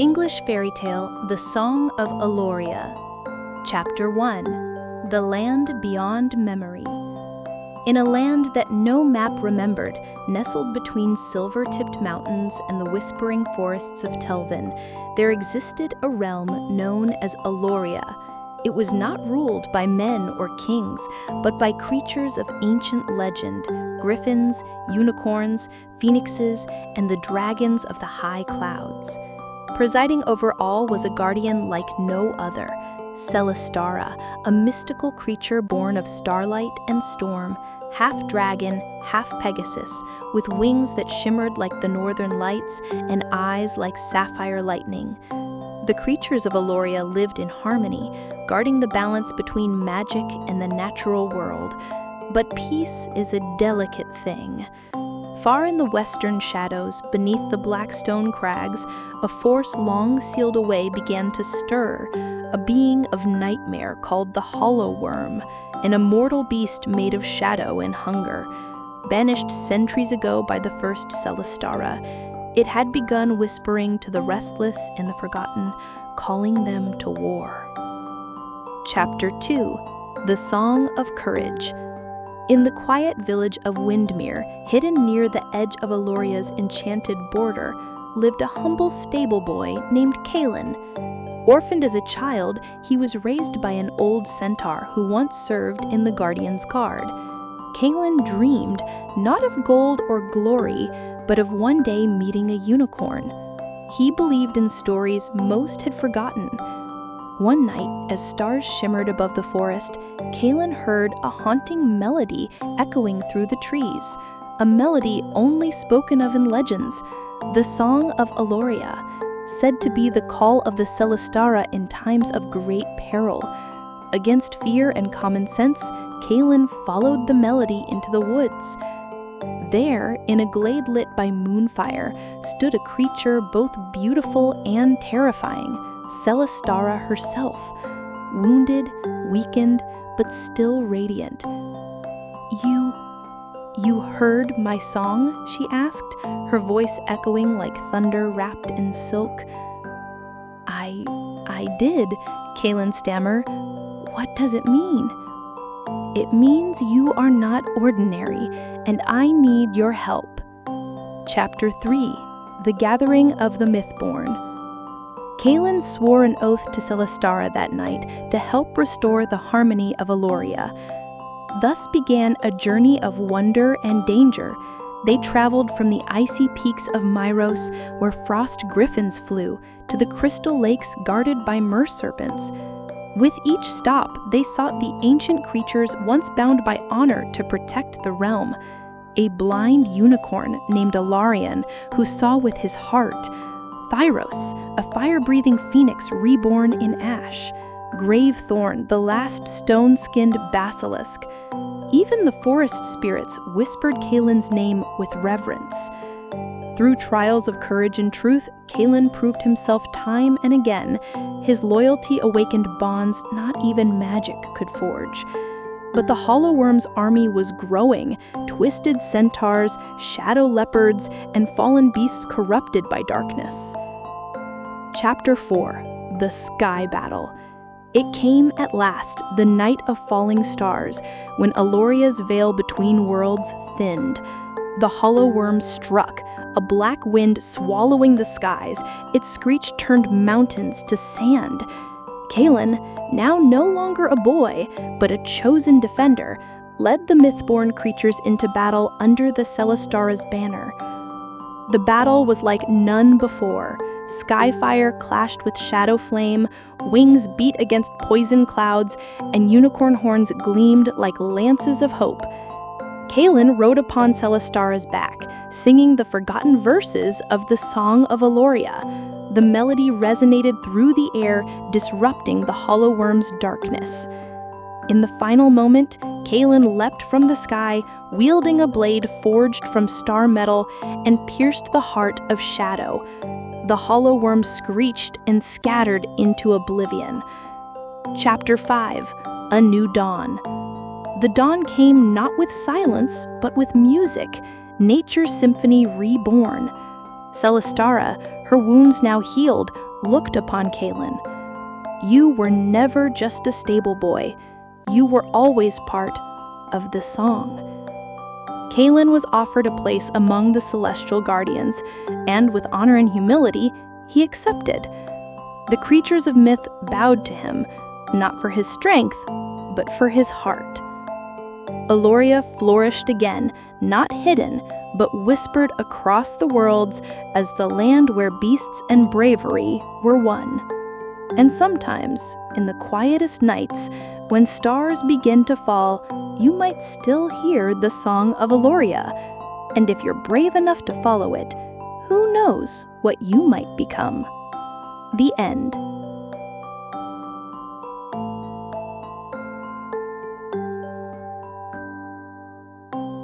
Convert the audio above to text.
English Fairy Tale, The Song of Aeloria. Chapter 1. The Land Beyond Memory. In a land that no map remembered, nestled between silver-tipped mountains and the whispering forests of Telvin, there existed a realm known as Aeloria. It was not ruled by men or kings, but by creatures of ancient legend, griffins, unicorns, phoenixes, and the dragons of the high clouds. Presiding over all was a guardian like no other, Celestara, a mystical creature born of starlight and storm, half dragon, half Pegasus, with wings that shimmered like the northern lights and eyes like sapphire lightning. The creatures of Aeloria lived in harmony, guarding the balance between magic and the natural world. But peace is a delicate thing. Far in the western shadows, beneath the black stone crags, a force long sealed away began to stir, a being of nightmare called the Hollow Worm, an immortal beast made of shadow and hunger. Banished centuries ago by the first Celestara, it had begun whispering to the restless and the forgotten, calling them to war. Chapter 2. The Song of Courage. In the quiet village of Windmere, hidden near the edge of Aeloria's enchanted border, lived a humble stable boy named Kalen. Orphaned as a child, he was raised by an old centaur who once served in the Guardian's Guard. Kalen dreamed not of gold or glory, but of one day meeting a unicorn. He believed in stories most had forgotten. One night, as stars shimmered above the forest, Kalen heard a haunting melody echoing through the trees, a melody only spoken of in legends, the Song of Aeloria, said to be the call of the Celestara in times of great peril. Against fear and common sense, Kalen followed the melody into the woods. There, in a glade lit by moonfire, stood a creature both beautiful and terrifying, Celestara herself, wounded, weakened, but still radiant. You heard my song?" she asked, her voice echoing like thunder wrapped in silk. I did," Kalen stammered. "What does it mean?" "It means you are not ordinary, and I need your help." Chapter 3. The Gathering of the Mythborn. Kalen swore an oath to Celestara that night to help restore the harmony of Aeloria. Thus began a journey of wonder and danger. They traveled from the icy peaks of Myros, where frost griffins flew, to the crystal lakes guarded by mer-serpents. With each stop, they sought the ancient creatures once bound by honor to protect the realm. A blind unicorn named Alarian, who saw with his heart. Thyros, a fire-breathing phoenix reborn in ash. Gravethorn, the last stone-skinned basilisk. Even the forest spirits whispered Kalen's name with reverence. Through trials of courage and truth, Kalen proved himself time and again. His loyalty awakened bonds not even magic could forge. But the Hollow Worm's army was growing, twisted centaurs, shadow leopards, and fallen beasts corrupted by darkness. Chapter 4. The Sky Battle. It came at last, the night of falling stars, when Aeloria's veil between worlds thinned. The Hollow Worm struck, a black wind swallowing the skies. Its screech turned mountains to sand. Kalen, now no longer a boy, but a chosen defender, led the mythborn creatures into battle under the Celestara's banner. The battle was like none before. Skyfire clashed with shadow flame, wings beat against poison clouds, and unicorn horns gleamed like lances of hope. Kalen rode upon Celestara's back, singing the forgotten verses of the Song of Aeloria. The melody resonated through the air, disrupting the Hollow Worm's darkness. In the final moment, Kalen leapt from the sky, wielding a blade forged from star metal, and pierced the heart of Shadow. The Hollow Worm screeched and scattered into oblivion. Chapter 5. A New Dawn. The dawn came not with silence, but with music, nature's symphony reborn. Celestara, her wounds now healed, looked upon Kaelin. You were never just a stable boy. You were always part of the song. Kaelin was offered a place among the celestial guardians, and with honor and humility, he accepted. The creatures of myth bowed to him, not for his strength, but for his heart. Aeloria flourished again, not hidden, but whispered across the worlds as the land where beasts and bravery were one. And sometimes, in the quietest nights, when stars begin to fall, you might still hear the song of Aeloria. And if you're brave enough to follow it, who knows what you might become? The end.